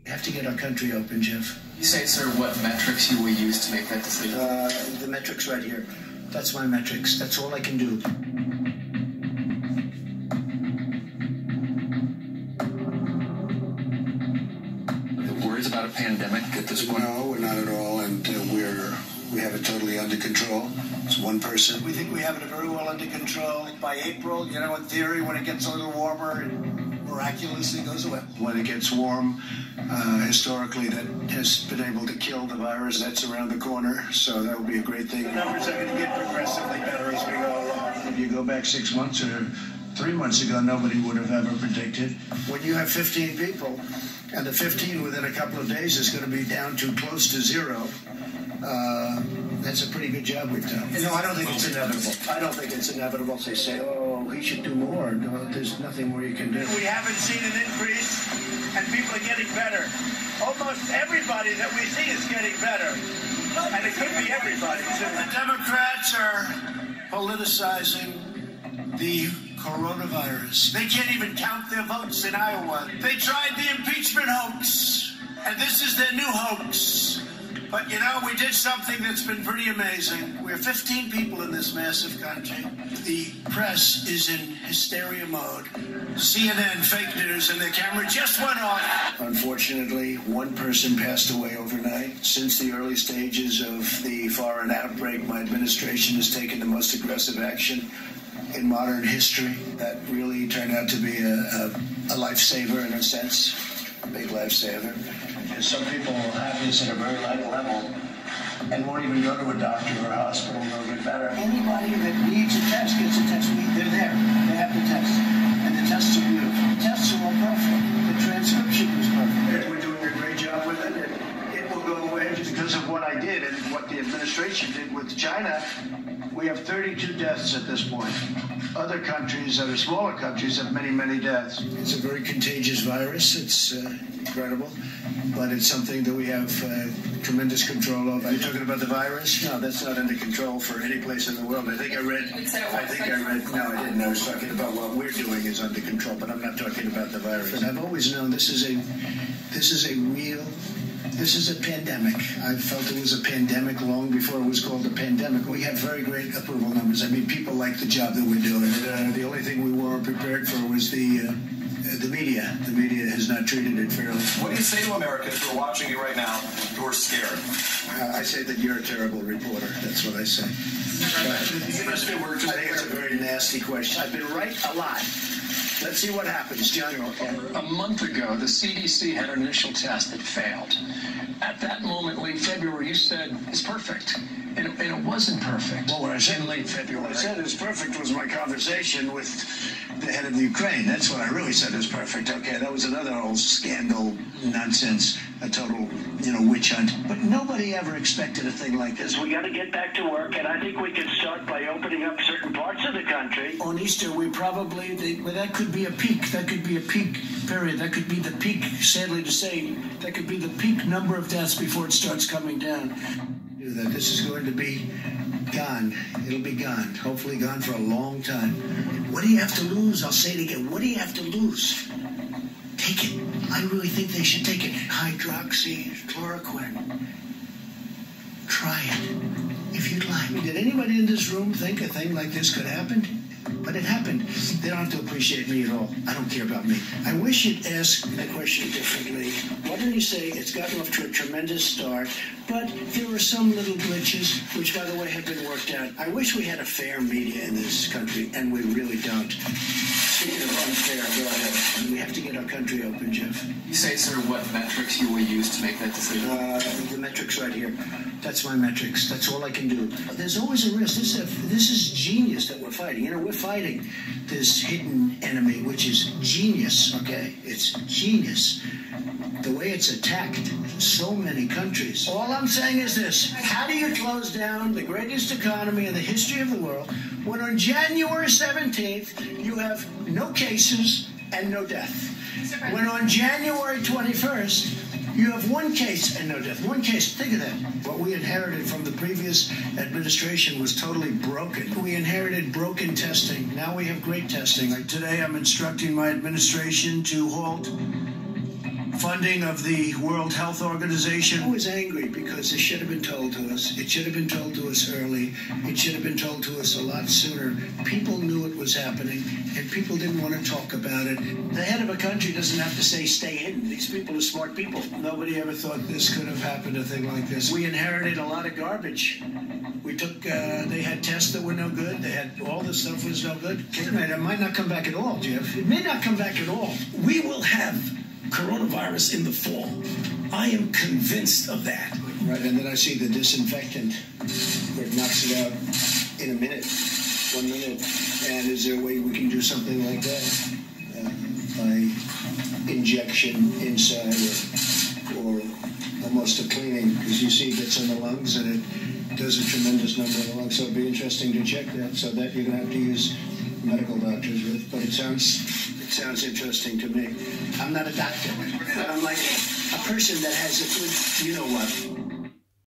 We have to get our country open, Jeff. You say, sir, what metrics you will use to make that decision? The metrics right here. That's my metrics. That's all I can do. Worries about a pandemic at this point? No, we're not at all, and we have it totally under control. It's one person. We think we have it very well under control. By April, you know, in theory, when it gets a little warmer, it miraculously goes away. When it gets warm, historically, that has been able to kill the virus. That's around the corner, so that will be a great thing. The numbers are going to get progressively better as we go along. If you go back 6 months or 3 months ago, nobody would have ever predicted. When you have 15 people, and the 15 within a couple of days is going to be down to close to zero, that's a pretty good job we've done. No, I don't think it's inevitable. I don't think it's inevitable. They say, oh, he should do more. No, there's nothing more you can do. We haven't seen an increase, and people are getting better. Almost everybody that we see is getting better. And it could be everybody, too. The Democrats are politicizing the coronavirus. They can't even count their votes in Iowa. They tried the impeachment hoax, and this is their new hoax. But, you know, we did something that's been pretty amazing. We're 15 people in this massive country. The press is in hysteria mode. CNN, fake news, and their camera just went off. Unfortunately, one person passed away overnight. Since the early stages of the foreign outbreak, my administration has taken the most aggressive action in modern history. That really turned out to be a lifesaver in a sense, a big lifesaver. Some people have this at a very light level and won't even go to a doctor or a hospital and they'll get better. Anybody that needs a test gets a test. They're there. They have the test. And the tests are beautiful. The tests are all perfect. The transcription is perfect. We're doing a great job with it. It will go away because of what I did and what the administration did with China. We have 32 deaths at this point. Other countries that are smaller countries have many, many deaths. It's a very contagious virus. It's incredible, but it's something that we have tremendous control of. Are you talking about the virus? No, that's not under control for any place in the world. I think I read. No, I didn't. I was talking about what we're doing is under control, but I'm not talking about the virus. And I've always known this is a pandemic. I felt it was a pandemic long before it was called a pandemic. We have very great approval numbers. I mean, people like the job that we're doing. The only thing we weren't prepared for was the media. The media has not treated it fairly. What do you say to Americans who are watching you right now who are scared? I say that you're a terrible reporter. That's what I say. I think it's a very nasty question. I've been right a lot. Let's see what happens. John. A month ago, the CDC had an initial test that failed. At that moment, late February, you said it's perfect. And it wasn't perfect. Well, what I said in late February. What I said is perfect was my conversation with the head of the Ukraine. That's what I really said is perfect. Okay, that was another old scandal nonsense, a total, witch hunt. But nobody ever expected a thing like this. We got to get back to work, and I think we can start by opening up certain parts of the country. On Easter, we probably, that could be a peak. That could be a peak period. That could be the peak, sadly to say, that could be the peak number of deaths before it starts coming down. That this is going to be gone. It'll be gone. Hopefully gone for a long time. What do you have to lose? I'll say it again. What do you have to lose? Take it. I really think they should take it. Hydroxychloroquine. Try it. If you'd like. Did anybody in this room think a thing like this could happen? But it happened. They don't have to appreciate me at all. I don't care about me. I wish you'd ask the question differently. Why don't you say it's gotten off to a tremendous start, but there are some little glitches, which, by the way, have been worked out. I wish we had a fair media in this country, and we really don't. Speaking of unfair, go ahead. We have to get our country open, Jeff. You say, sir, what metrics you will use to make that decision? The metrics right here. That's my metrics. That's all I can do. There's always a risk. This is genius that we're fighting. We're fighting this hidden enemy, which is genius, okay? It's genius. The way it's attacked so many countries. All I'm saying is this. How do you close down the greatest economy in the history of the world when on January 17th you have no cases and no death? When on January 21st you have one case and no death. One case. Think of that. What we inherited from the previous administration was totally broken. We inherited broken testing. Now we have great testing. Like today, I'm instructing my administration to halt funding of the World Health Organization. I was angry because it should have been told to us. It should have been told to us early. It should have been told to us a lot sooner. People knew it was happening, and people didn't want to talk about it. The head of a country doesn't have to say stay in. These people are smart people. Nobody ever thought this could have happened, a thing like this. We inherited a lot of garbage. We took, they had tests that were no good. They had, all this stuff was no good. It might not come back at all, Jeff. It may not come back at all. We will have coronavirus in the fall. I am convinced of that. Right, and then I see the disinfectant where it knocks it out in a minute, 1 minute. And is there a way we can do something like that? By injection inside or almost a cleaning, because you see it gets in the lungs and it does a tremendous number of the lungs. So it'd be interesting to check that. So that you're going to have to use medical doctors with. But it sounds interesting to me. I'm not a doctor, but I'm like a person that has a good, you know what.